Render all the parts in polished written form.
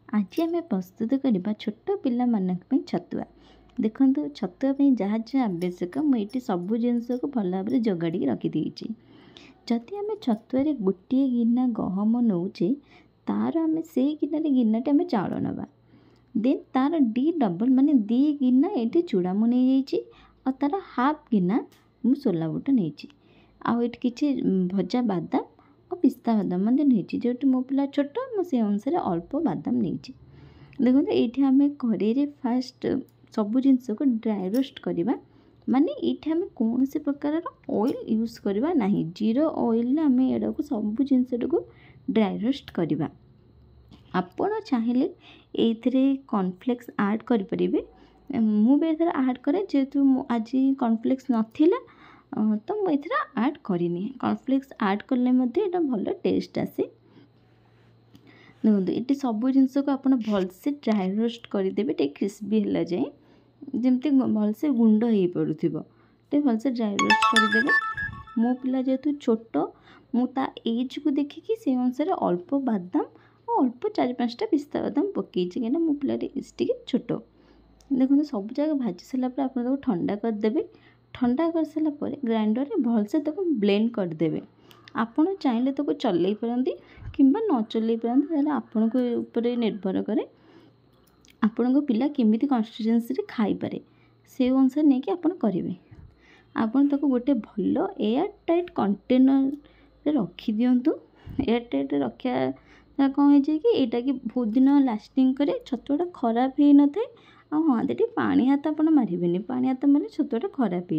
आज आम प्रस्तुत करवा छोट पाई छतुआ। देखो छतुआ जहाँ जहाँ आवश्यक मुझे सब जिनस को भल भाव जोगाड़ी रखीदे। जदि आम छतुआ गोटे गिना गहम नौचे तार आम से गिनाटे आम चाउल नवा देन तार डी डबल माने दी गिना ये चूड़ा मु नहीं और तार हाफ गिना मु सोला बुट नहीं आठ कि भजा बादाम और पिस्ता बादाम नहीं जो मो पिला छोट मुझे अनुसार अल्प बादाम नहीं। देखो ये आम कड़े फास्ट सब जिनस को ड्राई रोस्ट करवा माने ये आम कौन से प्रकार ऑयल यूज करवा नहीं जीरो ऑयल आम एड़ा को सब जिनस को ड्राई रोस्ट करवा। आपण चाहिए ये कॉर्नफ्लेक्स ऐड करें मुझे ऐड करे जेहेतु आज कॉर्नफ्लेक्स नाला तो मुझे ऐड करनी कॉर्नफ्लेक्स ऐड कले भल टेस्ट आसे। देखो ये सब जिनस को आप भलसे ड्राई रोस्ट करदेवे टे क्रिस्पी है जाए जमती भलसे गुंड हो पड़ू भलसे ड्राई रोस्ट करदेवे। मो पिला जेहेतु छोट मुता एज को देखिकी से अनुसार अल्प बादाम और अल्प 4-5टा पिस्ता बादाम पकई कहीं मो पिला एज टी छोट। देखो सब जगह भाजी सारापर आप ठंडा करदे ठंडा कर सारापर ग्राइंडर में भलसे ब्लेंड करदे। आपण चाहिए तो चल पारती कि न चल पारती आपण को निर्भर करे आपण पिला केमी कन्सिस्टेंसी खाईपे से अनुसार नहीं कि आप करेंगे। आपन ताको गोटे भल एयर टाइट कंटेनर रखी दिंतु। एयर टाइट रखा कौन है कि यहाँ कि बहुत दिन लास्टिंग करे छतुआटा खराब हो न था। हाँ ये पानी हाथ आप मारे पानी हाथ मारे छतुआटा खराब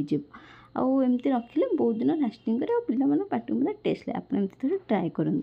होमती रखिले बहुत दिन लास्टिंग करे पिला पाटी टेस्ट लगे। आप ट्राए करूँ।